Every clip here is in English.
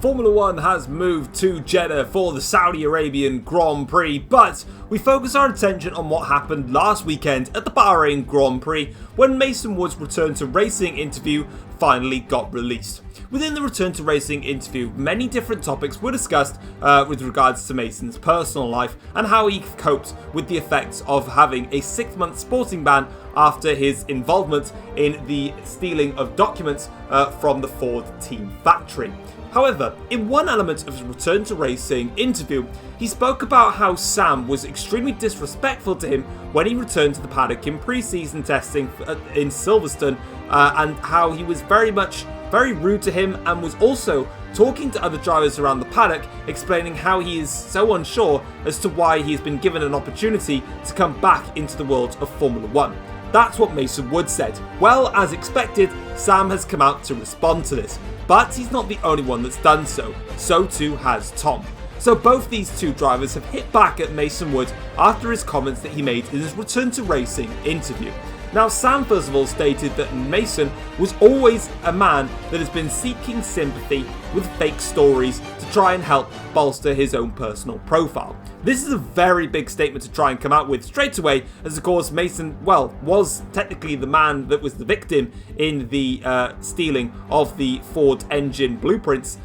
Formula 1 has moved to Jeddah for the Saudi Arabian Grand Prix, but we focus our attention on what happened last weekend at the Bahrain Grand Prix when Mason Wood's return to racing interview finally got released. Within the return to racing interview, many different topics were discussed with regards to Mason's personal life and how he coped with the effects of having a 6-month sporting ban after his involvement in the stealing of documents from the Ford team factory. However, in one element of his return to racing interview, he spoke about how Sam was extremely disrespectful to him when he returned to the paddock in pre-season testing in Silverstone, and how he was very rude to him and was also talking to other drivers around the paddock, explaining how he is so unsure as to why he has been given an opportunity to come back into the world of Formula 1. That's what Mason Wood said. Well, as expected, Sam has come out to respond to this, but he's not the only one that's done so. So too has Tom. So both these two drivers have hit back at Mason Wood after his comments that he made in his return to racing interview. Now, Sam first of all stated that Mason was always a man that has been seeking sympathy with fake stories to try and help bolster his own personal profile. This is a very big statement to try and come out with straight away, as of course Mason, was technically the man that was the victim in the stealing of the Ford engine blueprints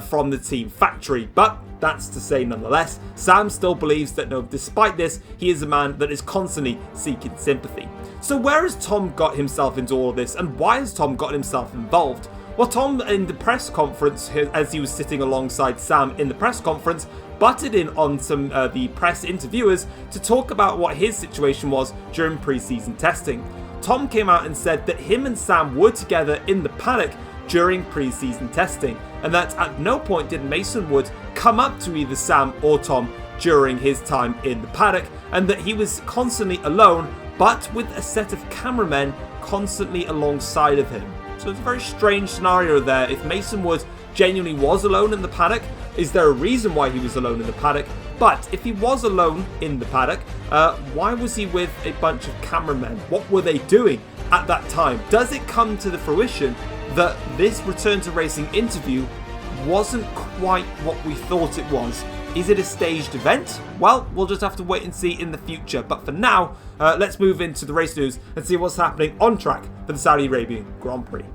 from the team factory. But that's to say, nonetheless, Sam still believes that despite this, he is a man that is constantly seeking sympathy. So where has Tom got himself into all of this, and why has Tom got himself involved? Well, Tom, in the press conference, as he was sitting alongside Sam in the press conference, butted in on some the press interviewers to talk about what his situation was during pre-season testing. Tom came out and said that him and Sam were together in the paddock during pre-season testing, and that at no point did Mason Wood come up to either Sam or Tom during his time in the paddock, and that he was constantly alone, but with a set of cameramen constantly alongside of him. So it's a very strange scenario there. If Mason Wood genuinely was alone in the paddock, is there a reason why he was alone in the paddock? But if he was alone in the paddock, why was he with a bunch of cameramen? What were they doing at that time? Does it come to the fruition that this return to racing interview wasn't quite what we thought it was? Is it a staged event? Well, we'll just have to wait and see in the future. But for now, let's move into the race news and see what's happening on track for the Saudi Arabian Grand Prix.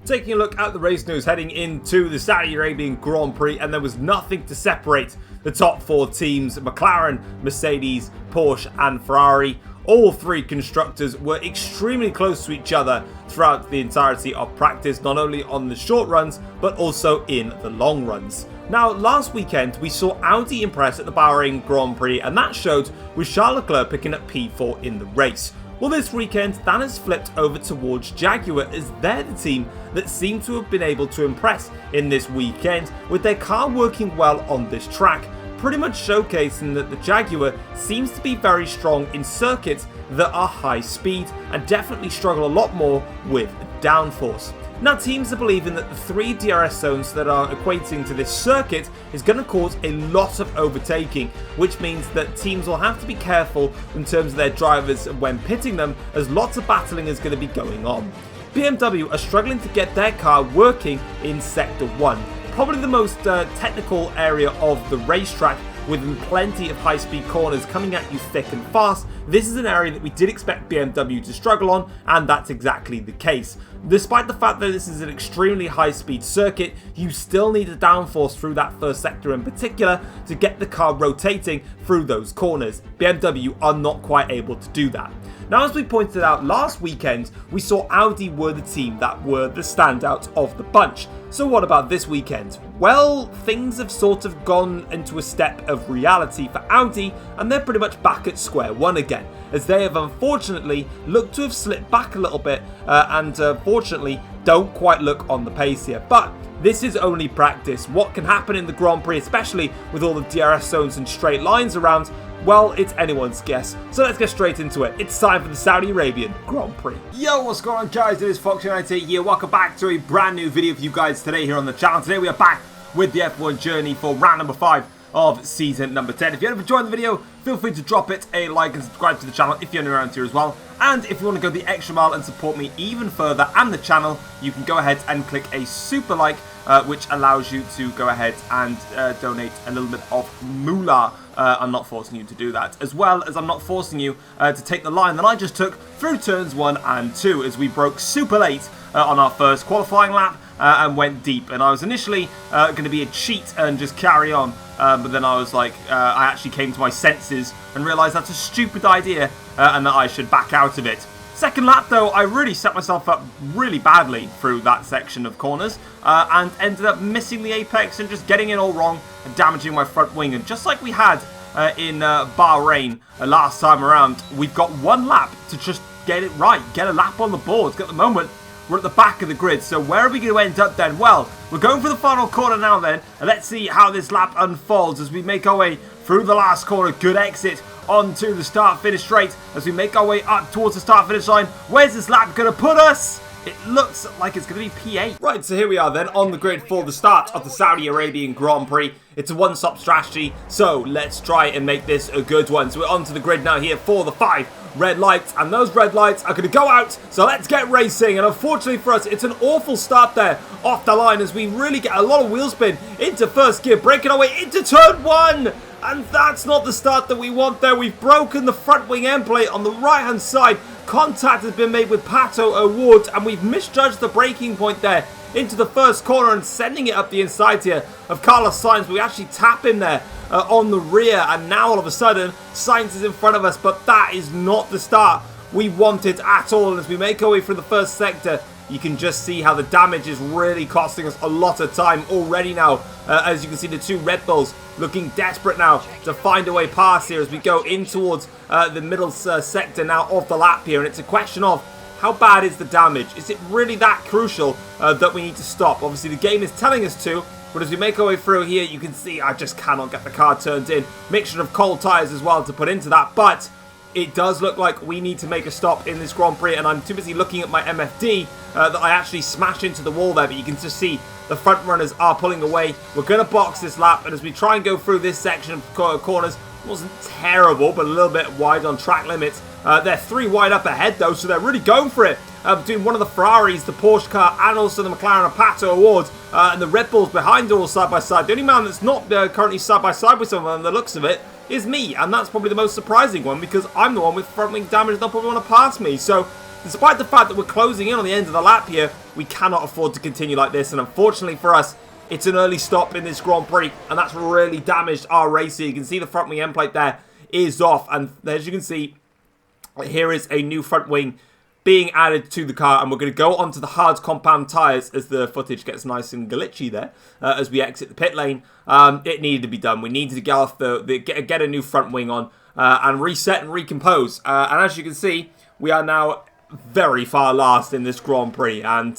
Taking a look at the race news heading into the Saudi Arabian Grand Prix, and there was nothing to separate the top 4 teams, McLaren, Mercedes, Porsche and Ferrari. All 3 constructors were extremely close to each other throughout the entirety of practice, not only on the short runs, but also in the long runs. Now, last weekend, we saw Audi impress at the Bahrain Grand Prix, and that showed with Charles Leclerc picking up P4 in the race. Well, this weekend, that has flipped over towards Jaguar, as they're the team that seem to have been able to impress in this weekend, with their car working well on this track, pretty much showcasing that the Jaguar seems to be very strong in circuits that are high speed and definitely struggle a lot more with downforce. Now, teams are believing that the 3 DRS zones that are equating to this circuit is going to cause a lot of overtaking, which means that teams will have to be careful in terms of their drivers when pitting them, as lots of battling is going to be going on. BMW are struggling to get their car working in Sector 1, probably the most technical area of the racetrack, with plenty of high-speed corners coming at you thick and fast. This is an area that we did expect BMW to struggle on, and that's exactly the case. Despite the fact that this is an extremely high-speed circuit, you still need a downforce through that first sector in particular to get the car rotating through those corners. BMW are not quite able to do that. Now, as we pointed out last weekend, we saw Audi were the team that were the standout of the bunch. So what about this weekend? Well, things have sort of gone into a step of reality for Audi, and they're pretty much back at square one again, as they have unfortunately looked to have slipped back a little bit and fortunately don't quite look on the pace here. But this is only practice. What can happen in the Grand Prix, especially with all the DRS zones and straight lines around, well, it's anyone's guess. So let's get straight into it. It's time for the Saudi Arabian Grand Prix. Yo, what's going on, guys? It is Foxydude here. Welcome back to a brand new video for you guys today here on the channel. Today we are back with the F1 journey for round number 5 of season number 10. If you haven't enjoyed the video, feel free to drop it a like and subscribe to the channel if you're new around here as well. And if you want to go the extra mile and support me even further and the channel, you can go ahead and click a super like, which allows you to go ahead and donate a little bit of moolah. I'm not forcing you to do that, as well as I'm not forcing you to take the line that I just took through turns 1 and 2, as we broke super late on our first qualifying lap and went deep. And I was initially going to be a cheat and just carry on, but then I was like, I actually came to my senses and realised that's a stupid idea and that I should back out of it. Second lap though, I really set myself up really badly through that section of corners and ended up missing the apex and just getting it all wrong and damaging my front wing. And just like we had in Bahrain last time around, we've got one lap to just get it right, get a lap on the board. At the moment, we're at the back of the grid, so where are we going to end up then? Well, we're going for the final corner now then, and let's see how this lap unfolds as we make our way through the last corner. Good exit onto the start-finish straight as we make our way up towards the start-finish line. Where's this lap going to put us? It looks like it's going to be P8. Right, so here we are then on the grid for the start of the Saudi Arabian Grand Prix. It's a one-stop strategy, so let's try and make this a good one. So we're onto the grid now here for the 5 red lights, and those red lights are going to go out, so let's get racing. And unfortunately for us, it's an awful start there off the line as we really get a lot of wheel spin into first gear, breaking our way into turn 1. And that's not the start that we want there. We've broken the front wing end plate on the right-hand side. Contact has been made with Pato O'Ward, and we've misjudged the braking point there into the first corner and sending it up the inside here of Carlos Sainz. We actually tap him there on the rear, and now all of a sudden Sainz is in front of us, but that is not the start we wanted at all. And as we make our way through the first sector, you can just see how the damage is really costing us a lot of time already now. As you can see, the 2 Red Bulls looking desperate now to find a way past here as we go in towards the middle sector now of the lap here. And it's a question of how bad is the damage? Is it really that crucial that we need to stop? Obviously, the game is telling us to, but as we make our way through here, you can see I just cannot get the car turned in. Mixture of cold tyres as well to put into that, but it does look like we need to make a stop in this Grand Prix, and I'm too busy looking at my MFD that I actually smashed into the wall there, but you can just see the front runners are pulling away. We're going to box this lap, and as we try and go through this section of corners, it wasn't terrible, but a little bit wide on track limits. They're 3 wide up ahead though, so they're really going for it. Between one of the Ferraris, the Porsche car, and also the McLaren Pato Awards, and the Red Bulls behind are all side by side. The only man that's not currently side by side with someone, on the looks of it, is me, and that's probably the most surprising one because I'm the one with front wing damage. They'll probably want to pass me. So, despite the fact that we're closing in on the end of the lap here, we cannot afford to continue like this. And unfortunately for us, it's an early stop in this Grand Prix, and that's really damaged our race here. You can see the front wing end plate there is off, and as you can see, here is a new front wing being added to the car, and we're going to go onto the hard compound tyres as the footage gets nice and glitchy there as we exit the pit lane. It needed to be done. We needed to get off get a new front wing on and reset and recompose. And as you can see, we are now very far last in this Grand Prix. And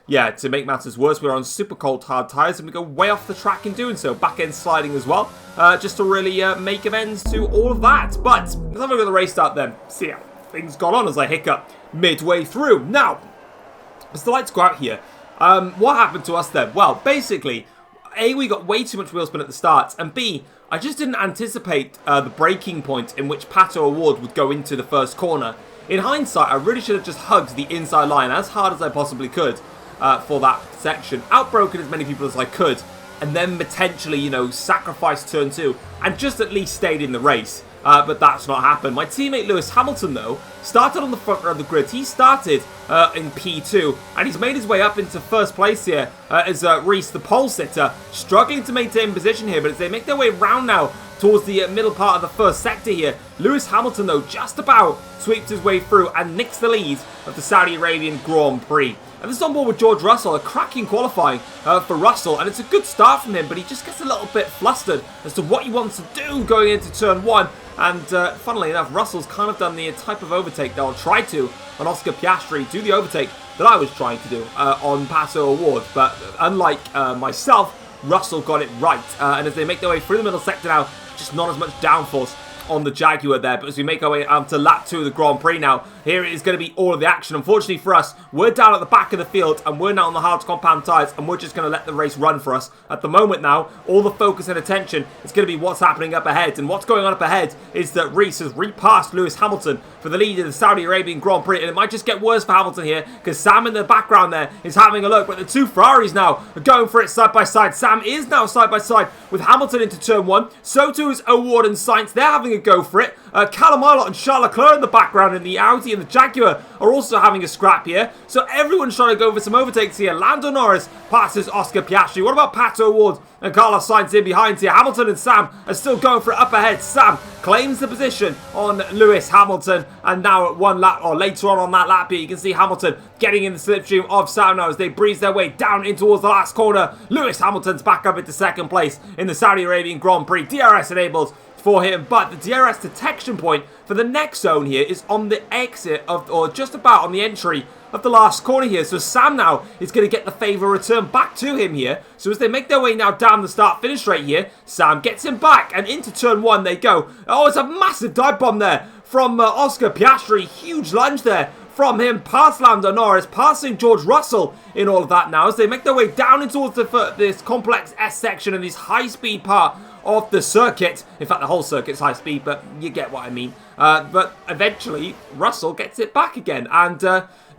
yeah, to make matters worse, we're on super cold hard tyres and we go way off the track in doing so. Back end sliding as well, just to really make amends to all of that. But let's have a look at the race start then. See how things got on as I hiccup midway through. Now, as the lights go out here, what happened to us then? Well, basically, A, we got way too much wheel spin at the start, and B, I just didn't anticipate the braking point in which Pato O'Ward would go into the first corner. In hindsight, I really should have just hugged the inside line as hard as I possibly could for that section, outbroken as many people as I could, and then potentially, you know, sacrifice turn 2 and just at least stayed in the race. But that's not happened. My teammate Lewis Hamilton, though, started on the front row of the grid. He started in P2, and he's made his way up into first place here as Reese, the pole sitter, struggling to maintain position here. But as they make their way round now towards the middle part of the first sector here, Lewis Hamilton, though, just about sweeps his way through and nicks the lead of the Saudi Arabian Grand Prix. And this is on board with George Russell, a cracking qualifying for Russell, and it's a good start from him, but he just gets a little bit flustered as to what he wants to do going into turn 1. And funnily enough, Russell's kind of done the type of overtake that I'll try to on Oscar Piastri, do the overtake that I was trying to do on Pato O'Ward. But unlike myself, Russell got it right. And as they make their way through the middle sector now, just not as much downforce on the Jaguar there. But as we make our way onto lap 2 of the Grand Prix now, here it is going to be all of the action. Unfortunately for us, we're down at the back of the field and we're now on the hard compound tyres, and we're just going to let the race run for us. At the moment now, all the focus and attention is going to be what's happening up ahead. And what's going on up ahead is that Reese has repassed Lewis Hamilton for the lead of the Saudi Arabian Grand Prix, and it might just get worse for Hamilton here because Sam in the background there is having a look. But the two Ferraris now are going for it side by side. Sam is now side by side with Hamilton into turn 1. So too is O'Ward and Sainz. They're having a go for it. Callum Ilott and Charles Leclerc in the background, and the Audi and the Jaguar are also having a scrap here. So everyone's trying to go for some overtakes here. Lando Norris passes Oscar Piastri. What about Pato O'Ward and Carlos Sainz in behind here? Hamilton and Sam are still going for it up ahead. Sam claims the position on Lewis Hamilton, and now at one lap, or later on that lap here, you can see Hamilton getting in the slipstream of Sam now as they breeze their way down in towards the last corner. Lewis Hamilton's back up into second place in the Saudi Arabian Grand Prix. DRS enabled for him, but the DRS detection point for the next zone here is on the exit of, or just about on the entry of the last corner here. So Sam now is going to get the favour return back to him here. So as they make their way now down the start-finish straight here, Sam gets him back and into turn 1 they go. Oh, it's a massive dive bomb there from Oscar Piastri. Huge lunge there from him past Lando Norris, passing George Russell in all of that now as they make their way down in towards this complex S section and this high-speed part of the circuit. In fact, the whole circuit's high speed, but you get what I mean. But eventually, Russell gets it back again. And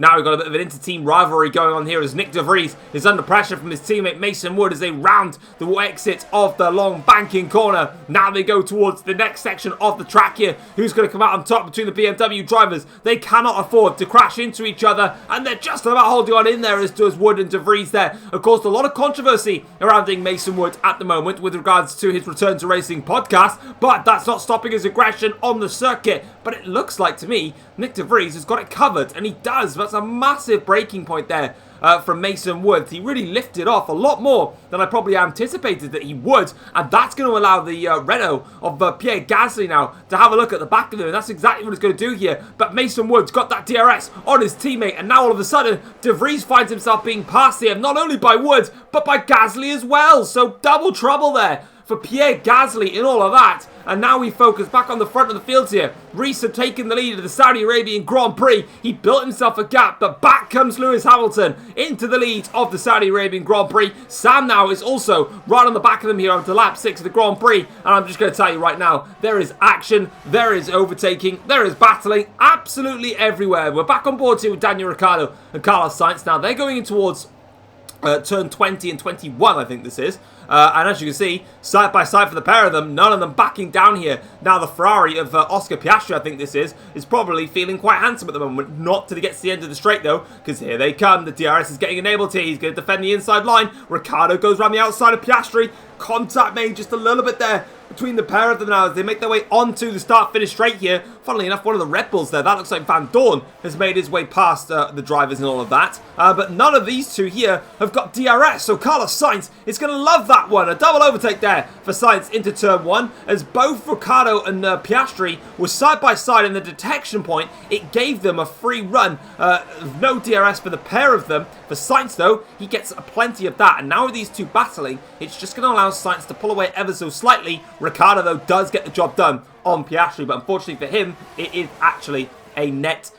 now we've got a bit of an inter-team rivalry going on here as Nick De Vries is under pressure from his teammate Mason Wood as they round the exit of the long banking corner. Now they go towards the next section of the track here. Who's going to come out on top between the BMW drivers? They cannot afford to crash into each other, and they're just about holding on in there as does Wood and De Vries there. Of course, a lot of controversy surrounding Mason Wood at the moment with regards to his Return to Racing podcast, but that's not stopping his aggression on the circuit. But it looks like to me Nick De Vries has got it covered, and he does. That's a massive breaking point there from Mason Wood. He really lifted off a lot more than I probably anticipated that he would, and that's going to allow the Renault of Pierre Gasly now to have a look at the back of him, and that's exactly what he's going to do here. But Mason Wood's got that DRS on his teammate, and now all of a sudden De Vries finds himself being passed here, not only by Wood but by Gasly as well. So double trouble there for Pierre Gasly in all of that. And now we focus back on the front of the field here. Reese had taken the lead of the Saudi Arabian Grand Prix. He built himself a gap, but back comes Lewis Hamilton into the lead of the Saudi Arabian Grand Prix. Sam now is also right on the back of them here onto lap 6 of the Grand Prix. And I'm just going to tell you right now, there is action, there is overtaking, there is battling absolutely everywhere. We're back on board here with Daniel Ricciardo and Carlos Sainz now. They're going in towards turn 20 and 21, I think this is. And as you can see, side by side for the pair of them, none of them backing down here. Now the Ferrari of Oscar Piastri, I think this is probably feeling quite handsome at the moment. Not till he gets to the end of the straight though, because here they come. The DRS is getting enabled here. He's going to defend the inside line. Ricciardo goes around the outside of Piastri. Contact made just a little bit there between the pair of them now as they make their way onto the start-finish straight here. Funnily enough, one of the Red Bulls there, that looks like Van Dorn, has made his way past the drivers and all of that. But none of these two here have got DRS, so Carlos Sainz is going to love that one. A double overtake there for Sainz into turn 1 as both Ricciardo and Piastri were side by side in the detection point. It gave them a free run. No DRS for the pair of them. For Sainz though, he gets plenty of that. And now with these two battling, it's just going to allow Sainz to pull away ever so slightly. Ricciardo though does get the job done on Piastri, but unfortunately for him, it is actually a net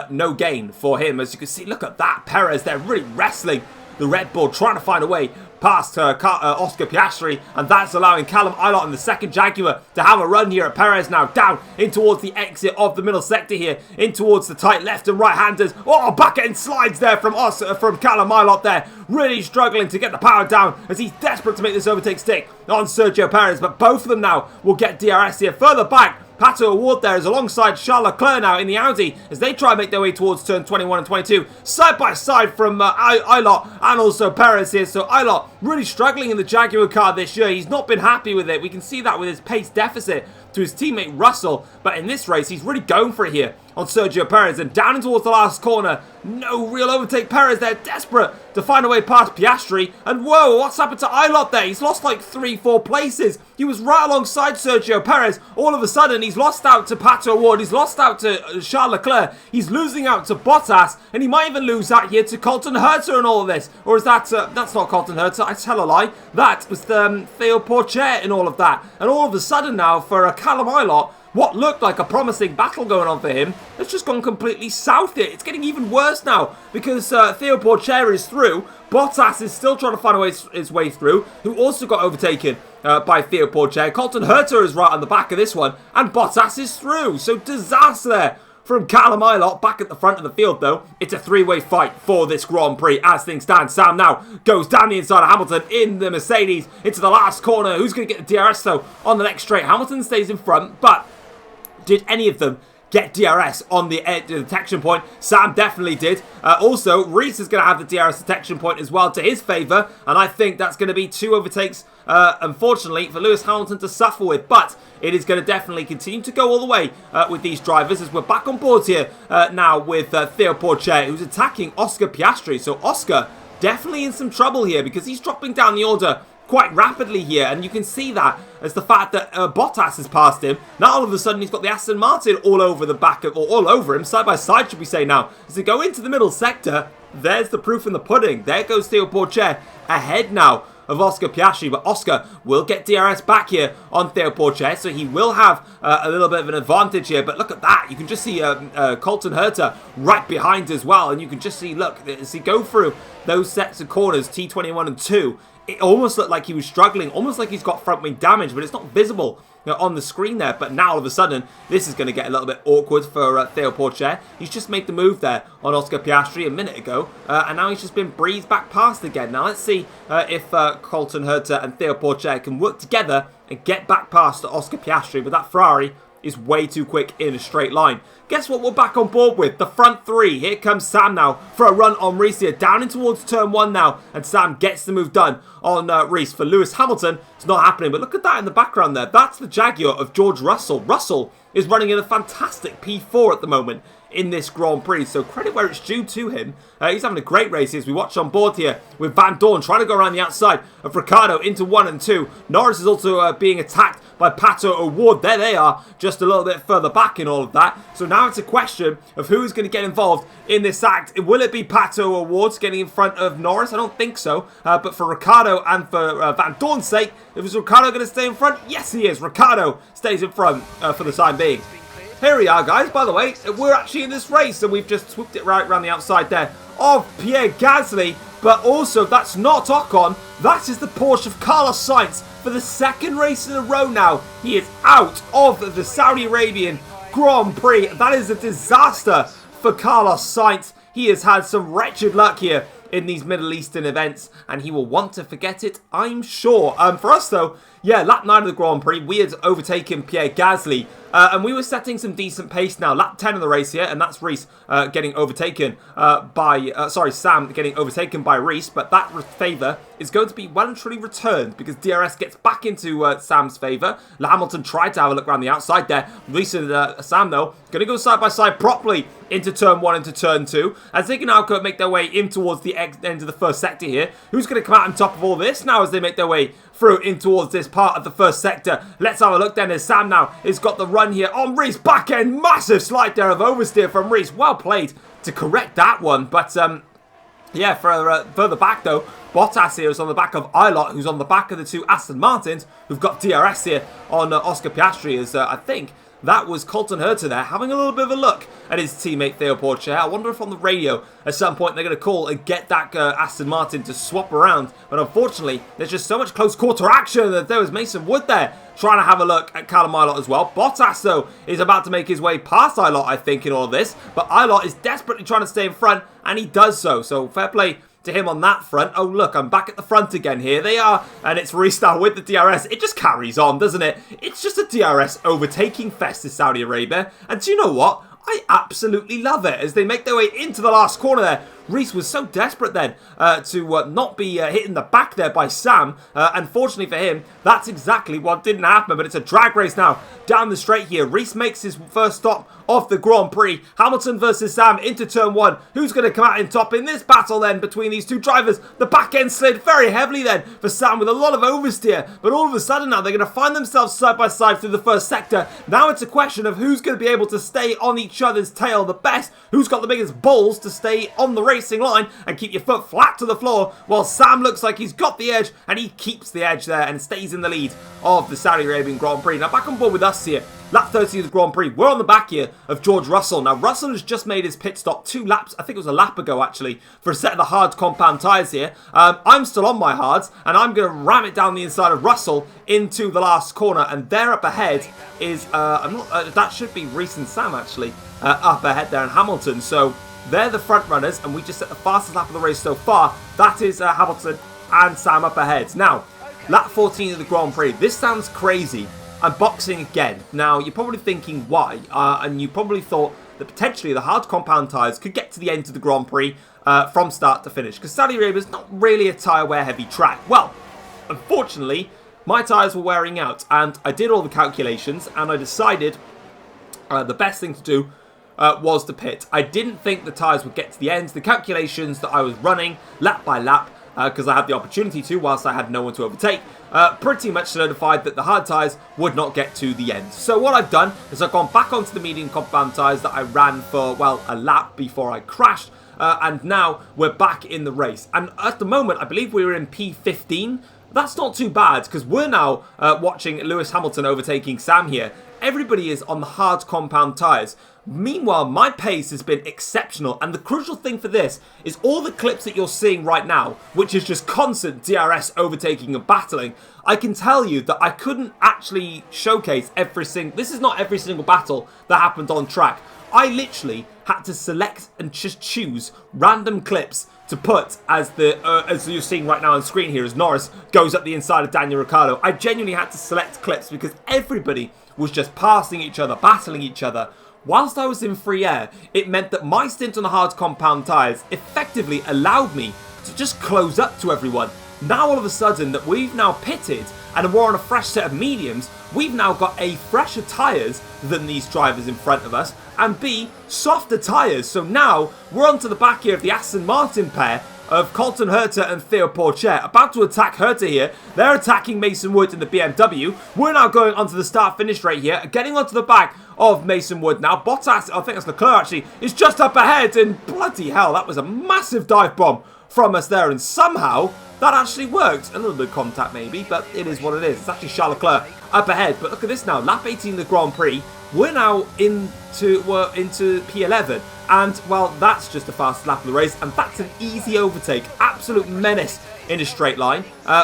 no gain for him. As you can see, look at that. Perez, they're really wrestling the Red Bull, trying to find a way past Oscar Piastri, and that's allowing Callum Ilott and the second Jaguar to have a run here at Perez now, down in towards the exit of the middle sector here, in towards the tight left and right handers. Oh, back end slides there from Callum Ilott there, really struggling to get the power down as he's desperate to make this overtake stick on Sergio Perez, but both of them now will get DRS here. Further back, Pato O'Ward there is alongside Charles Leclerc now in the Audi as they try and make their way towards turn 21 and 22. Side by side from Ilott and also Perez here. So Ilott really struggling in the Jaguar car this year. He's not been happy with it. We can see that with his pace deficit to his teammate Russell. But in this race, he's really going for it here on Sergio Perez. And down towards the last corner, no real overtake. Perez there, desperate to find a way past Piastri. And whoa, what's happened to Ilott there? He's lost like 3-4 places. He was right alongside Sergio Perez. All of a sudden, he's lost out to Pato O'Ward. He's lost out to Charles Leclerc. He's losing out to Bottas. And he might even lose out here to Colton Herta and all of this. Or is that, that's not Colton Herta, I tell a lie. That was Theo Porcher in all of that. And all of a sudden now, for Callum Ilott, what looked like a promising battle going on for him has just gone completely south here. It's getting even worse now because Theo Porcher is through. Bottas is still trying to find his way through, who also got overtaken by Theo Porcher. Colton Herta is right on the back of this one, and Bottas is through. So disaster there from Callum Ilott back at the front of the field, though. It's a three-way fight for this Grand Prix as things stand. Sam now goes down the inside of Hamilton in the Mercedes into the last corner. Who's going to get the DRS, though, on the next straight? Hamilton stays in front, but did any of them get DRS on the detection point? Sam definitely did. Also, Reese is going to have the DRS detection point as well to his favour, and I think that's going to be 2 overtakes, unfortunately, for Lewis Hamilton to suffer with, but it is going to definitely continue to go all the way with these drivers as we're back on board here now with Theo Porcher, who's attacking Oscar Piastri. So Oscar definitely in some trouble here because he's dropping down the order quite rapidly here, and you can see that as the fact that Bottas has passed him. Now all of a sudden he's got the Aston Martin all over the back of, or all over him, side by side should we say now. As they go into the middle sector, there's the proof in the pudding. There goes Theo Porcher ahead now of Oscar Piastri, but Oscar will get DRS back here on Theo Porcher, so he will have a little bit of an advantage here. But look at that, you can just see Colton Herta right behind as well, and you can just see, look, as he go through those sets of corners, T21 and 2, it almost looked like he was struggling, almost like he's got front wing damage, but it's not visible on the screen there. But now all of a sudden, this is going to get a little bit awkward for Theo Porcher. He's just made the move there on Oscar Piastri a minute ago, and now he's just been breezed back past again. Now let's see if Colton Herta and Theo Porcher can work together and get back past Oscar Piastri, but that Ferrari is way too quick in a straight line. Guess what we're back on board with? The front three. Here comes Sam now for a run on Reese here. Down in towards turn 1 now. And Sam gets the move done on Reese. For Lewis Hamilton, it's not happening. But look at that in the background there. That's the Jaguar of George Russell. Russell is running in a fantastic P4 at the moment in this Grand Prix, so credit where it's due to him. He's having a great race as we watch on board here with Van Dorn trying to go around the outside of Ricciardo into 1 and 2. Norris is also being attacked by Pato O'Ward. There they are, just a little bit further back in all of that. So now it's a question of who is going to get involved in this act. Will it be Pato O'Ward getting in front of Norris? I don't think so. But for Ricciardo and for Van Dorn's sake, is Ricciardo going to stay in front? Yes, he is. Ricciardo stays in front for the time being. Here we are, guys. By the way, we're actually in this race, and we've just swooped it right around the outside there of Pierre Gasly. But also, that's not Ocon. That is the Porsche of Carlos Sainz for the 2nd race in a row now. He is out of the Saudi Arabian Grand Prix. That is a disaster for Carlos Sainz. He has had some wretched luck here in these Middle Eastern events, and he will want to forget it, I'm sure. For us, though, yeah, lap 9 of the Grand Prix, we had overtaken Pierre Gasly, and we were setting some decent pace now. Lap 10 of the race here, and that's Reese getting overtaken Sam getting overtaken by Reese, but that favour is going to be well and truly returned because DRS gets back into Sam's favour. Hamilton tried to have a look around the outside there. Reese and Sam, though, going to go side by side properly into turn 1 into turn 2 as they can now make their way in towards the end of the first sector here. Who's going to come out on top of all this now as they make their way through in towards this part of the first sector? Let's have a look then as Sam now has got the run here on Reese. Back end, massive slide there of oversteer from Reese. Well played to correct that one. But yeah, further back though, Bottas here is on the back of Ilott, who's on the back of the 2 Aston Martins, who've got DRS here on Oscar Piastri, as I think that was Colton Herta there, having a little bit of a look at his teammate Theo Porcher. I wonder if on the radio at some point they're going to call and get that Aston Martin to swap around. But unfortunately, there's just so much close quarter action that there was Mason Wood there trying to have a look at Callum Ilott as well. Bottas, though, is about to make his way past Ilott, I think, in all of this. But Ilott is desperately trying to stay in front, and he does so. So fair play to him on that front. Oh, look, I'm back at the front again. Here they are, and it's restart with the DRS. It just carries on, doesn't it? It's just a DRS overtaking fest in Saudi Arabia. And do you know what? I absolutely love it as they make their way into the last corner there. Reese was so desperate then to not be hit in the back there by Sam. Unfortunately for him, that's exactly what didn't happen. But it's a drag race now down the straight here. Reese makes his first stop of the Grand Prix. Hamilton versus Sam into turn 1. Who's going to come out in top in this battle then between these 2 drivers? The back end slid very heavily then for Sam with a lot of oversteer. But all of a sudden now they're going to find themselves side by side through the first sector. Now it's a question of who's going to be able to stay on each other's tail the best. Who's got the biggest balls to stay on the racing line and keep your foot flat to the floor, while Sam looks like he's got the edge and he keeps the edge there and stays in the lead of the Saudi Arabian Grand Prix. Now back on board with us here Lap 30 of the Grand Prix. We're on the back here of George Russell. Now, Russell has just made his pit stop 2 laps, I think it was a lap ago actually, for a set of the hard compound tyres here. I'm still on my hards, and I'm going to ram it down the inside of Russell into the last corner, and there up ahead is, that should be Reese and Sam actually, up ahead there in Hamilton. So they're the front runners, and we just set the fastest lap of the race so far. That is Hamilton and Sam up ahead. Now, lap 14 of the Grand Prix. This sounds crazy. I'm boxing again. Now, you're probably thinking why, and you probably thought that potentially the hard compound tyres could get to the end of the Grand Prix from start to finish, because Saudi Arabia is not really a tyre wear heavy track. Well, unfortunately, my tyres were wearing out, and I did all the calculations, and I decided the best thing to do was to pit. I didn't think the tyres would get to the end. The calculations that I was running lap by lap, because I had the opportunity to whilst I had no one to overtake, pretty much solidified that the hard tyres would not get to the end. So what I've done is I've gone back onto the medium compound tyres that I ran for, well, a lap before I crashed, and now we're back in the race. And at the moment, I believe we were in P15. That's not too bad, because we're now watching Lewis Hamilton overtaking Sam here. Everybody is on the hard compound tyres. Meanwhile, my pace has been exceptional, and the crucial thing for this is all the clips that you're seeing right now, which is just constant DRS overtaking and battling. I can tell you that I couldn't actually showcase this is not every single battle that happened on track. I literally had to select and just choose random clips to put as you're seeing right now on screen here as Norris goes up the inside of Daniel Ricciardo. I genuinely had to select clips because everybody was just passing each other, battling each other. Whilst I was in free air, it meant that my stint on the hard compound tyres effectively allowed me to just close up to everyone. Now all of a sudden that we've now pitted and we're on a fresh set of mediums, we've now got A, fresher tyres than these drivers in front of us, and B, softer tyres. So now we're onto the back here of the Aston Martin pair of Colton Herta and Theo Pourchaire, about to attack Herta here. They're attacking Mason Wood in the BMW. We're now going onto the start-finish right here, getting onto the back of Mason Wood now. Bottas, I think that's Leclerc actually, is just up ahead, and bloody hell, that was a massive dive bomb from us there, and somehow that actually worked. A little bit of contact maybe, but it is what it is. It's actually Charles Leclerc up ahead. But look at this now, lap 18 of the Grand Prix. We're now into P11, and well, that's just the fastest lap of the race, and that's an easy overtake, absolute menace in a straight line.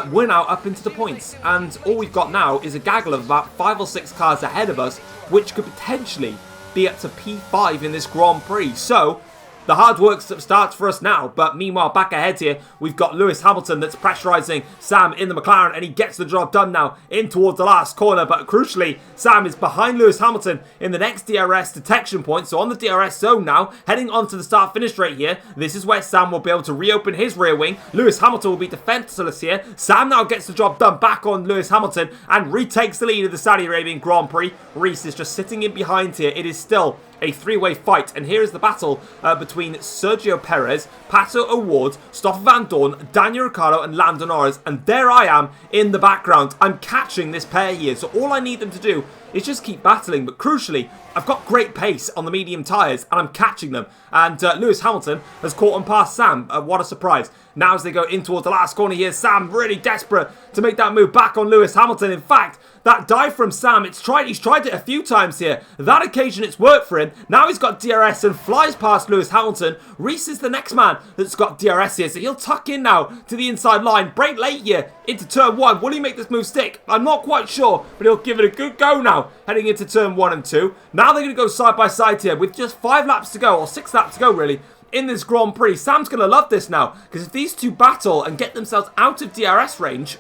We're now up into the points, and all we've got now is a gaggle of about 5 or 6 cars ahead of us, which could potentially be up to P5 in this Grand Prix. So the hard work starts for us now, but meanwhile, back ahead here, we've got Lewis Hamilton that's pressurising Sam in the McLaren, and he gets the job done now in towards the last corner, but crucially, Sam is behind Lewis Hamilton in the next DRS detection point, so on the DRS zone now, heading on to the start-finish straight here. This is where Sam will be able to reopen his rear wing. Lewis Hamilton will be defenceless here. Sam now gets the job done back on Lewis Hamilton and retakes the lead of the Saudi Arabian Grand Prix. Reese is just sitting in behind here. It is still a 3-way fight, and here is the battle between Sergio Perez, Pato O'Ward, Stoffel Van Dorn, Daniel Ricciardo and Lando Norris, and there I am in the background. I'm catching this pair here, so all I need them to do is just keep battling, but crucially, I've got great pace on the medium tyres, and I'm catching them, and Lewis Hamilton has caught and passed Sam. What a surprise. Now as they go in towards the last corner here, Sam really desperate to make that move back on Lewis Hamilton. In fact, that dive from Sam, he's tried it a few times here. That occasion it's worked for him. Now he's got DRS and flies past Lewis Hamilton. Reese is the next man that's got DRS here, so he'll tuck in now to the inside line. Brake late here into turn 1. Will he make this move stick? I'm not quite sure, but he'll give it a good go now, heading into turn 1 and 2. Now they're going to go side by side here with just 5 laps to go, or 6 laps to go really, in this Grand Prix. Sam's going to love this now, because if these two battle and get themselves out of DRS range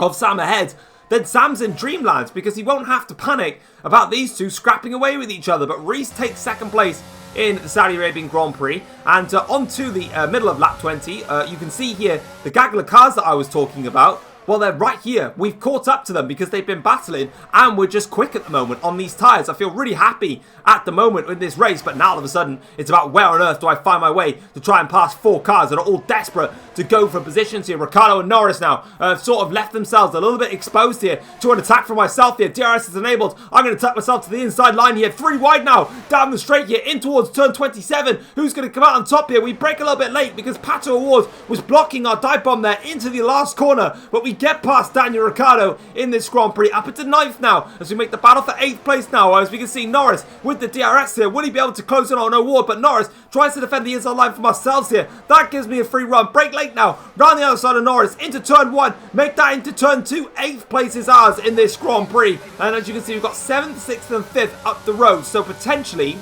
of Sam ahead, then Sam's in dreamland, because he won't have to panic about these two scrapping away with each other. But Reese takes second place in the Saudi Arabian Grand Prix, and onto the middle of lap 20. You can see here the gaggle of cars that I was talking about. Well, they're right here. We've caught up to them because they've been battling, and we're just quick at the moment on these tyres. I feel really happy at the moment in this race, but now all of a sudden, it's about where on earth do I find my way to try and pass 4 cars that are all desperate to go for positions here. Ricciardo and Norris now sort of left themselves a little bit exposed here to an attack from myself here. DRS is enabled. I'm going to tuck myself to the inside line here. 3 wide now, down the straight here, in towards turn 27. Who's going to come out on top here? We break a little bit late because Pato O'Ward was blocking our dive bomb there into the last corner, but we we get past Daniel Ricciardo in this Grand Prix, up into 9th now, as we make the battle for 8th place now, as we can see Norris with the DRS here. Will he be able to close in on O'Ward? But Norris tries to defend the inside line from ourselves here. That gives me a free run. Brake late now, round the outside of Norris, into turn 1, make that into turn 2. 8th place is ours in this Grand Prix. And as you can see, we've got 7th, 6th and 5th up the road. So potentially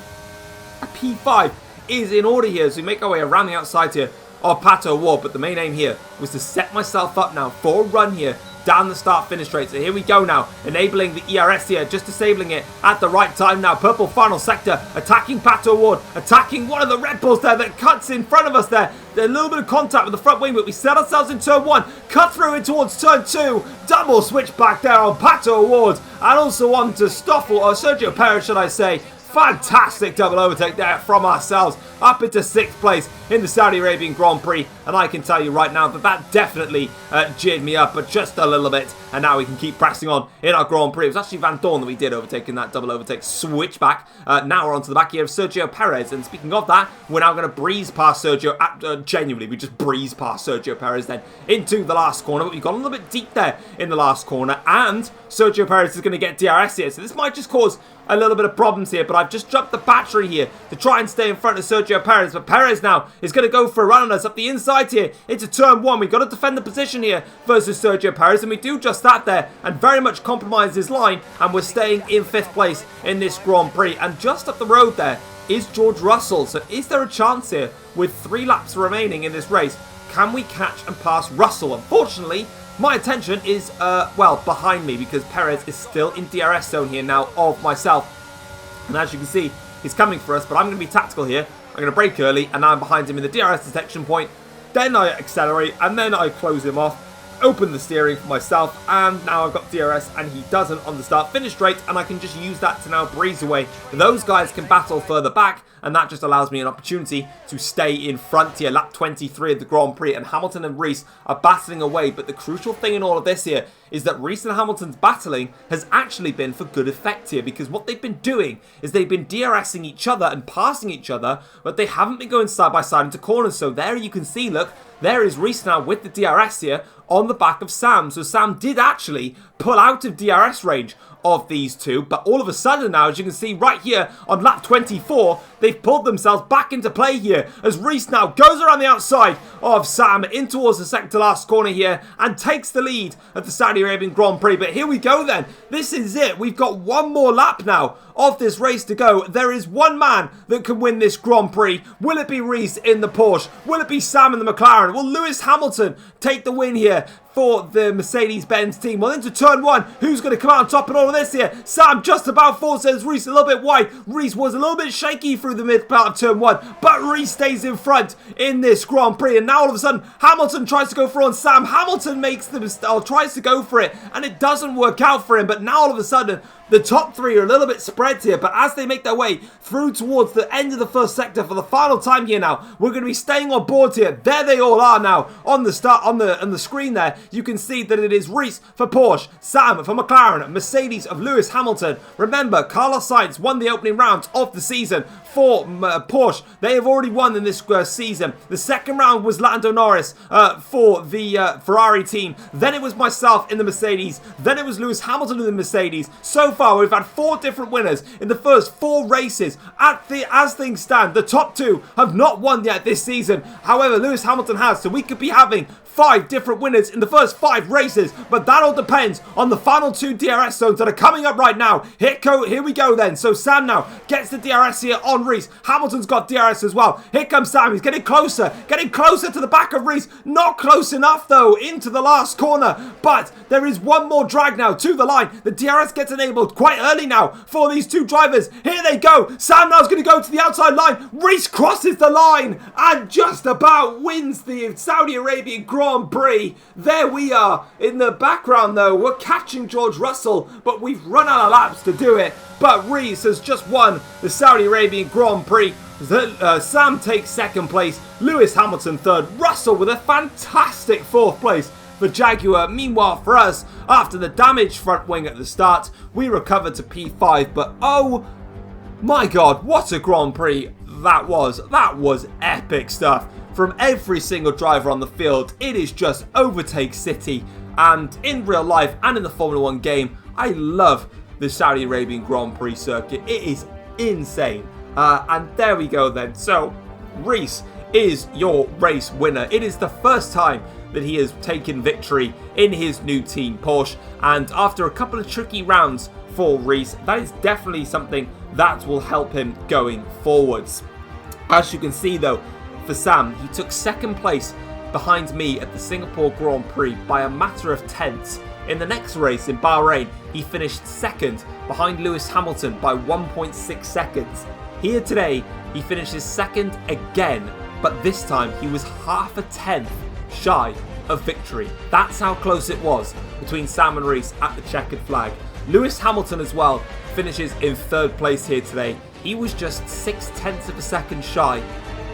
a P5 is in order here as we make our way around the outside here of Pato O'Ward. But the main aim here was to set myself up now for a run here down the start-finish straight. So here we go now, enabling the ERS here, just disabling it at the right time now. Purple final sector, attacking Pato O'Ward, attacking one of the Red Bulls there that cuts in front of us there. There's a little bit of contact with the front wing, but we set ourselves in turn 1, cut through it towards turn 2, double switch back there on Pato O'Ward, and also on to Stoffel, or Sergio Perez should I say. Fantastic double overtake there from ourselves, up into 6th place in the Saudi Arabian Grand Prix. And I can tell you right now that that definitely cheered me up, but just a little bit. And now we can keep pressing on in our Grand Prix. It was actually Van Dorn that we did overtaking that double overtake switchback. Now we're onto the back here of Sergio Perez. And speaking of that, we're now going to breeze past Sergio. Genuinely, we just breeze past Sergio Perez then into the last corner. But we've got a little bit deep there in the last corner. And Sergio Perez is going to get DRS here. So this might just cause a little bit of problems here, but I've just jumped the battery here to try and stay in front of Sergio Perez. But Perez now is going to go for a run on us up the inside here into turn 1. We've got to defend the position here versus Sergio Perez, and we do just that there and very much compromise his line, and we're staying in 5th place in this Grand Prix. And just up the road there is George Russell. So is there a chance here with 3 laps remaining in this race? Can we catch and pass Russell? Unfortunately, my attention is, well, behind me because Perez is still in DRS zone here now of myself. And as you can see, he's coming for us, but I'm going to be tactical here. I'm going to brake early, and now I'm behind him in the DRS detection point. Then I accelerate, and then I close him off, open the steering for myself, and now I've got DRS, and he doesn't on the start-finish straight, and I can just use that to now breeze away. Those guys can battle further back, and that just allows me an opportunity to stay in front here. Lap 23 of the Grand Prix, and Hamilton and Rees are battling away, but the crucial thing in all of this here is that Rees and Hamilton's battling has actually been for good effect here, because what they've been doing is they've been DRSing each other and passing each other, but they haven't been going side by side into corners. So there you can see, look, there is Rees now with the DRS here on the back of Sam. So Sam did actually pull out of DRS range of these two, but all of a sudden now, as you can see right here on lap 24, they've pulled themselves back into play here as Rees now goes around the outside of Sam in towards the second to last corner here and takes the lead at the Saudi Arabian Grand Prix. But here we go then, this is it, we've got one more lap now of this race to go. There is one man that can win this Grand Prix. Will it be Rees in the Porsche? Will it be Sam in the McLaren? Will Lewis Hamilton take the win here for the Mercedes-Benz team? Well, into turn 1, who's going to come out on top in all of this here? Sam just about forces Rees a little bit wide. Rees was a little bit shaky through the mid part of turn 1, but Rees stays in front in this Grand Prix. And now all of a sudden, Hamilton tries to go for on Sam. Hamilton makes the mistake, tries to go for it, and it doesn't work out for him. But now all of a sudden, the top 3 are a little bit spread here, but as they make their way through towards the end of the first sector for the final time here now, we're going to be staying on board here. There they all are now on the start on the screen there. You can see that it is Rees for Porsche, Sam for McLaren, Mercedes of Lewis Hamilton. Remember, Carlos Sainz won the opening round of the season for Porsche. They have already won in this season. The second round was Lando Norris for the Ferrari team. Then it was myself in the Mercedes. Then it was Lewis Hamilton in the Mercedes. So far, we've had 4 different winners in the first 4 races. As things stand, the top 2 have not won yet this season. However, Lewis Hamilton has, so we could be having 5 different winners in the first 5 races, but that all depends on the final 2 DRS zones that are coming up right now. Here we go then. So Sam now gets the DRS here on Rees. Hamilton's got DRS as well. Here comes Sam. He's getting closer to the back of Rees. Not close enough though into the last corner, but there is one more drag now to the line. The DRS gets enabled quite early now for these 2 drivers. Here they go. Sam now is going to go to the outside line. Rees crosses the line and just about wins the Saudi Arabian Grand Prix. There we are. In the background though, we're catching George Russell, but we've run out of laps to do it. But Rees has just won the Saudi Arabian Grand Prix. Sam takes 2nd place, Lewis Hamilton 3rd, Russell with a fantastic 4th place for Jaguar. Meanwhile for us, after the damaged front wing at the start, we recovered to P5, but oh my god, what a Grand Prix that was. That was epic stuff from every single driver on the field. It is just overtake city, And in real life and in the Formula 1 game, I love the Saudi Arabian Grand Prix circuit. It is insane. And there we go then. So, Reese is your race winner. It is the first time that he has taken victory in his new team, Porsche. And after a couple of tricky rounds for Reese, that is definitely something that will help him going forwards. As you can see though, for Sam, he took second place behind me at the Singapore Grand Prix by a matter of tenths. In the next race in Bahrain, he finished second behind Lewis Hamilton by 1.6 seconds. Here today, he finishes second again, but this time he was half a tenth shy of victory. That's how close it was between Sam and Reese at the checkered flag. Lewis Hamilton as well finishes in third place here today. He was just 0.6 of a second shy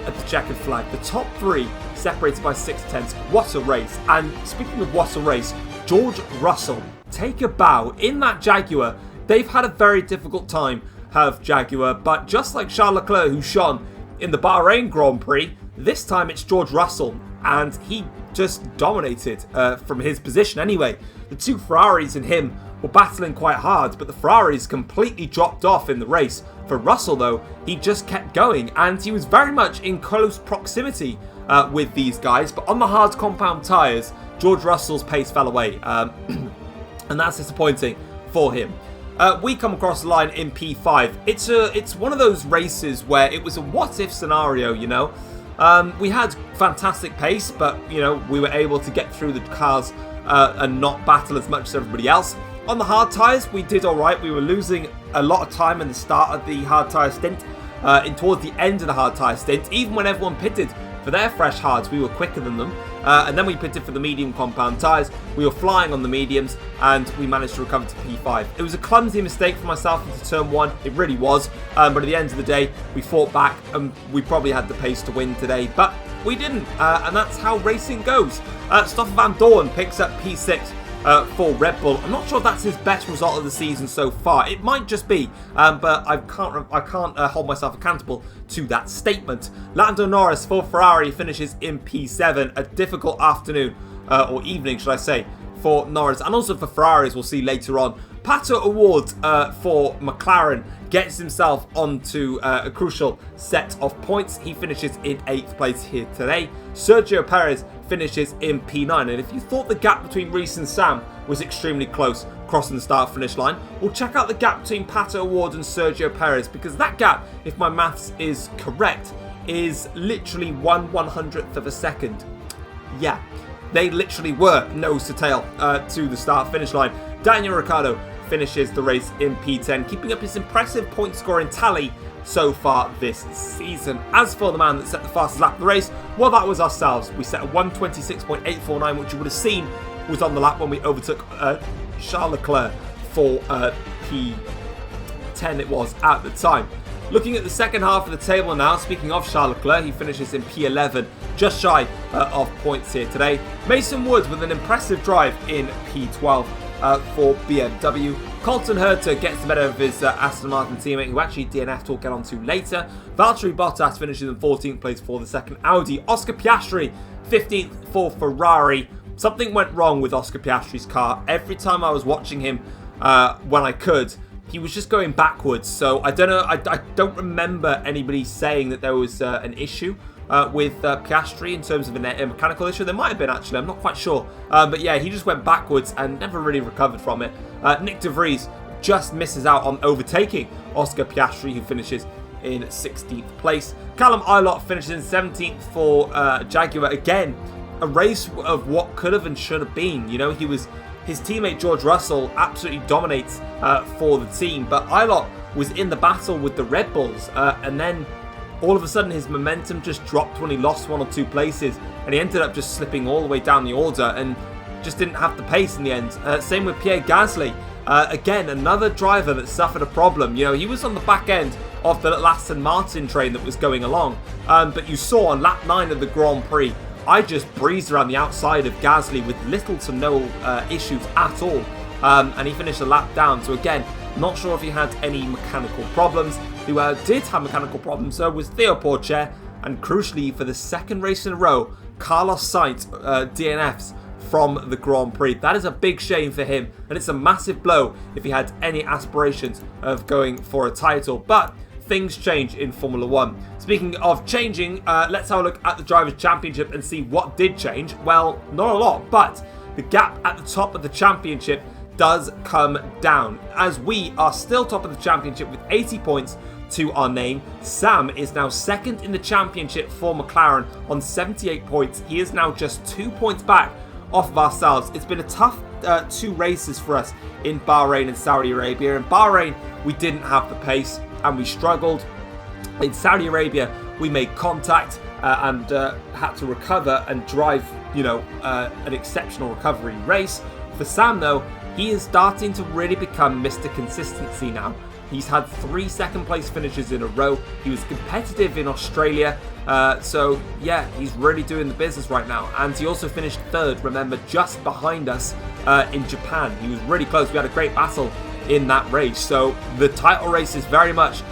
at the checkered flag. The top three separated by 0.6. What a race. And speaking of what a race, George Russell, take a bow. In that Jaguar, they've had a very difficult time, have Jaguar, but just like Charles Leclerc, who shone in the Bahrain Grand Prix, this time it's George Russell, and he just dominated from his position anyway. The two Ferraris and him were battling quite hard, but the Ferraris completely dropped off in the race. For Russell though, he just kept going, and he was very much in close proximity with these guys, but on the hard compound tyres, George Russell's pace fell away, and that's disappointing for him. We come across the line in P5. It's one of those races where it was a what-if scenario, you know. We had fantastic pace, but, you know, we were able to get through the cars and not battle as much as everybody else. On the hard tyres, we did alright. We were losing a lot of time in the start of the hard tyre stint, towards the end of the hard tyre stint. Even when everyone pitted for their fresh hards, we were quicker than them. And then we pitted for the medium compound tyres. We were flying on the mediums, and we managed to recover to P5. It was a clumsy mistake for myself into turn 1. It really was. But at the end of the day, we fought back, and we probably had the pace to win today. But we didn't, and that's how racing goes. Stoffel Van Dorn picks up P6. For Red Bull. I'm not sure if that's his best result of the season so far. It might just be, but I can't hold myself accountable to that statement. Lando Norris for Ferrari finishes in P7. A difficult afternoon, or evening should I say, for Norris, and also for Ferrari, as we'll see later on. Pato Award for McLaren gets himself onto a crucial set of points. He finishes in 8th place here today. Sergio Perez finishes in P9. And if you thought the gap between Reese and Sam was extremely close crossing the start-finish line, well, check out the gap between Pato Award and Sergio Perez, because that gap, if my maths is correct, is literally 1/100th of a second. Yeah, they literally were nose to tail to the start-finish line. Daniel Ricciardo finishes the race in P10, keeping up his impressive point scoring tally so far this season. As for the man that set the fastest lap of the race, well, that was ourselves. We set a 1:26.849, which you would have seen was on the lap when we overtook Charles Leclerc for P10 it was at the time. Looking at the second half of the table now, speaking of Charles Leclerc, he finishes in P11, just shy of points here today. Mason Wood with an impressive drive in P12 for BMW. Colton Herta gets the better of his Aston Martin teammate, who actually DNF'd, we'll get on to later. Valtteri Bottas finishes in 14th place for the second Audi. Oscar Piastri, 15th for Ferrari. Something went wrong with Oscar Piastri's car. Every time I was watching him when I could, he was just going backwards. So I don't know, I don't remember anybody saying that there was an issue with Piastri in terms of a mechanical issue. There might have been, actually, I'm not quite sure. But yeah, he just went backwards and never really recovered from it. Nick de Vries just misses out on overtaking Oscar Piastri, who finishes in 16th place. Callum Ilott finishes in 17th for Jaguar. Again, a race of what could have and should have been. You know, his teammate George Russell absolutely dominates for the team, but Ilott was in the battle with the Red Bulls, and then all of a sudden his momentum just dropped when he lost 1 or 2 places, and he ended up just slipping all the way down the order and just didn't have the pace in the end. Same with Pierre Gasly. Again, another driver that suffered a problem. You know, he was on the back end of the Aston Martin train that was going along, but you saw on lap 9 of the Grand Prix, I just breezed around the outside of Gasly with little to no issues at all, and he finished a lap down. So again, not sure if he had any mechanical problems. Who did have mechanical problems, so was Theo Pourchaire, and crucially for the second race in a row, Carlos Sainz DNFs from the Grand Prix. That is a big shame for him, and it's a massive blow if he had any aspirations of going for a title. But things change in Formula 1. Speaking of changing, let's have a look at the Drivers' Championship and see what did change. Well, not a lot, but the gap at the top of the championship does come down, as we are still top of the championship with 80 points to our name. Sam is now second in the championship for McLaren on 78 points. He is now just 2 points back off of ourselves. It's been a tough 2 races for us in Bahrain and Saudi Arabia. In Bahrain, we didn't have the pace and we struggled. In Saudi Arabia, we made contact and had to recover and drive, an exceptional recovery race. For Sam, though, he is starting to really become Mr. Consistency now. He's had 3 second place finishes in a row. He was competitive in Australia. So yeah, he's really doing the business right now. And he also finished 3rd, remember, just behind us in Japan. He was really close. We had a great battle in that race. So the title race is very much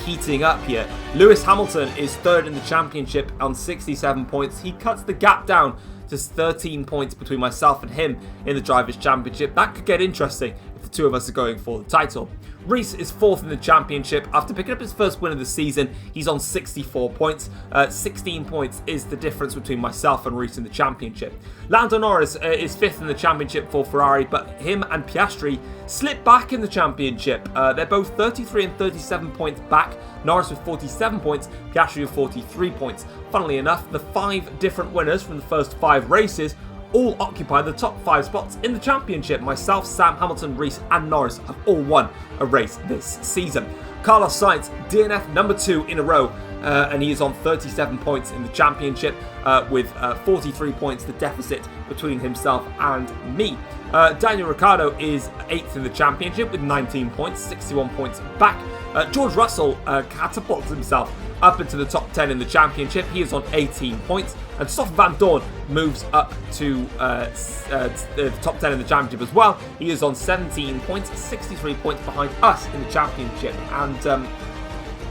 heating up here. Lewis Hamilton is 3rd in the championship on 67 points. He cuts the gap down to 13 points between myself and him in the Drivers' Championship. That could get interesting if the two of us are going for the title. Reese is 4th in the championship. After picking up his first win of the season, he's on 64 points. 16 points is the difference between myself and Reese in the championship. Lando Norris is 5th in the championship for Ferrari, but him and Piastri slip back in the championship. They're both 33 and 37 points back. Norris with 47 points, Piastri with 43 points. Funnily enough, the 5 different winners from the first 5 races all occupy the top 5 spots in the championship. Myself, Sam, Hamilton, Reese and Norris have all won a race this season. Carlos Sainz, DNF number 2 in a row, and he is on 37 points in the championship with 43 points, the deficit between himself and me. Daniel Ricciardo is 8th in the championship with 19 points, 61 points back. George Russell catapults himself up into the top 10 in the championship. He is on 18 points. And Stoffel Van Dorn moves up to the top 10 in the championship as well. He is on 17 points, 63 points behind us in the championship. And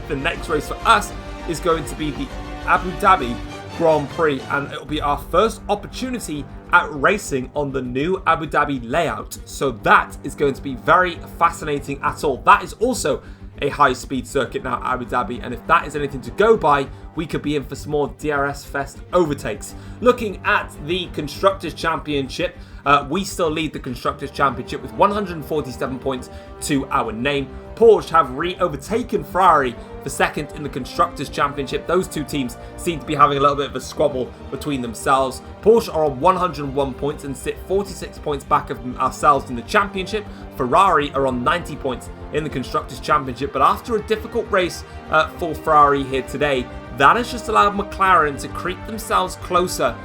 the next race for us is going to be the Abu Dhabi Grand Prix. And it will be our first opportunity at racing on the new Abu Dhabi layout. So that is going to be very fascinating at all. That is also a high-speed circuit now, Abu Dhabi, and if that is anything to go by, we could be in for some more DRS Fest overtakes. Looking at the Constructors' Championship, we still lead the Constructors' Championship with 147 points to our name. Porsche have overtaken Ferrari for 2nd in the Constructors' Championship. Those two teams seem to be having a little bit of a squabble between themselves. Porsche are on 101 points and sit 46 points back of ourselves in the championship. Ferrari are on 90 points in the Constructors' Championship, but after a difficult race for Ferrari here today, that has just allowed McLaren to creep themselves closer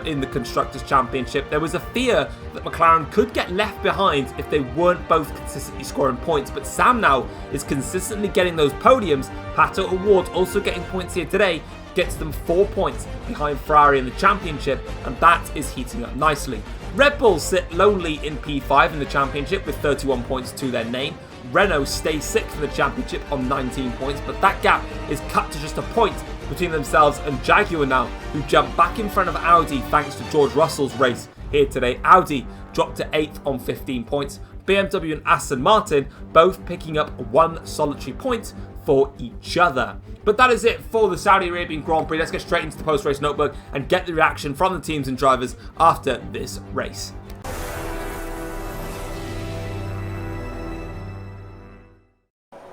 in the Constructors' Championship. There was a fear that McLaren could get left behind if they weren't both consistently scoring points, but Sam now is consistently getting those podiums. Pato O'Ward also getting points here today, gets them 4 points behind Ferrari in the championship, and that is heating up nicely. Red Bull sit lonely in P5 in the championship with 31 points to their name. Renault stay 6th in the championship on 19 points, but that gap is cut to just a point between themselves and Jaguar now, who jump back in front of Audi thanks to George Russell's race here today. Audi dropped to 8th on 15 points. BMW and Aston Martin both picking up 1 solitary point for each other. But that is it for the Saudi Arabian Grand Prix. Let's get straight into the post-race notebook and get the reaction from the teams and drivers after this race.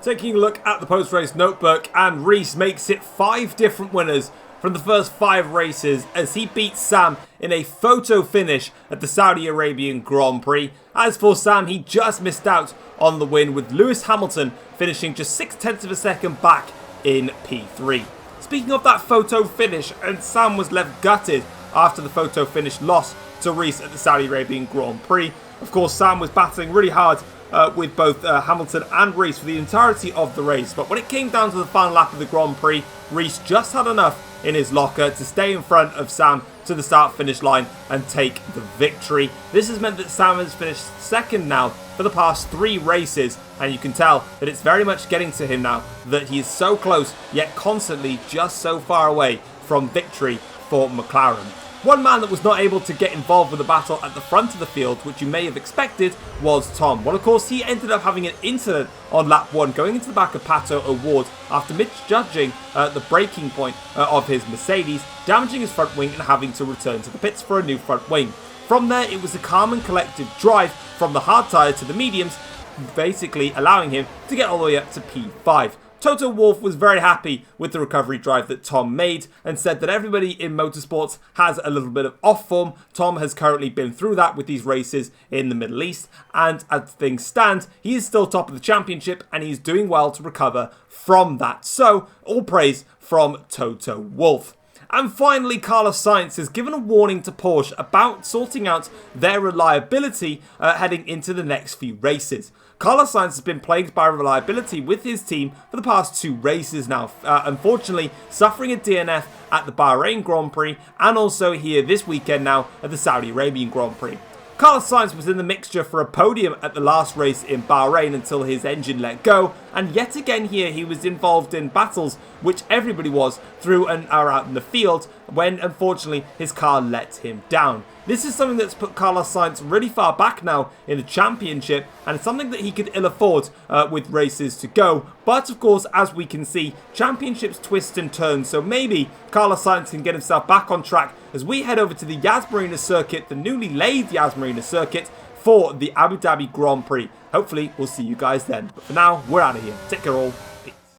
Taking a look at the post-race notebook, and Reese makes it 5 different winners from the first 5 races as he beats Sam in a photo finish at the Saudi Arabian Grand Prix. As for Sam, he just missed out on the win, with Lewis Hamilton finishing just 0.6 of a second back in P3. Speaking of that photo finish, and Sam was left gutted after the photo finish loss to Reese at the Saudi Arabian Grand Prix. Of course, Sam was battling really hard with both Hamilton and Reese for the entirety of the race, but when it came down to the final lap of the Grand Prix, Reese just had enough in his locker to stay in front of Sam to the start-finish line and take the victory. This has meant that Sam has finished 2nd now for the past 3 races, and you can tell that it's very much getting to him now, that he is so close yet constantly just so far away from victory for McLaren. One man that was not able to get involved with the battle at the front of the field, which you may have expected, was Tom. Well, of course, he ended up having an incident on lap 1, going into the back of Pato O'Ward after misjudging the braking point of his Mercedes, damaging his front wing and having to return to the pits for a new front wing. From there, it was a calm and collected drive from the hard tyre to the mediums, basically allowing him to get all the way up to P5. Toto Wolff was very happy with the recovery drive that Tom made and said that everybody in motorsports has a little bit of off form. Tom has currently been through that with these races in the Middle East, and as things stand, he is still top of the championship and he's doing well to recover from that. So, all praise from Toto Wolff. And finally, Carlos Sainz has given a warning to Porsche about sorting out their reliability heading into the next few races. Carlos Sainz has been plagued by reliability with his team for the past 2 races now, unfortunately suffering a DNF at the Bahrain Grand Prix and also here this weekend now at the Saudi Arabian Grand Prix. Carlos Sainz was in the mixture for a podium at the last race in Bahrain until his engine let go, and yet again here he was involved in battles, which everybody was, through and out in the field, when unfortunately his car let him down. This is something that's put Carlos Sainz really far back now in the championship, and it's something that he could ill afford with races to go. But of course, as we can see, championships twist and turn, so maybe Carlos Sainz can get himself back on track as we head over to the Yas Marina circuit, the newly laid Yas Marina circuit, for the Abu Dhabi Grand Prix. Hopefully, we'll see you guys then. But for now, we're out of here. Take care all.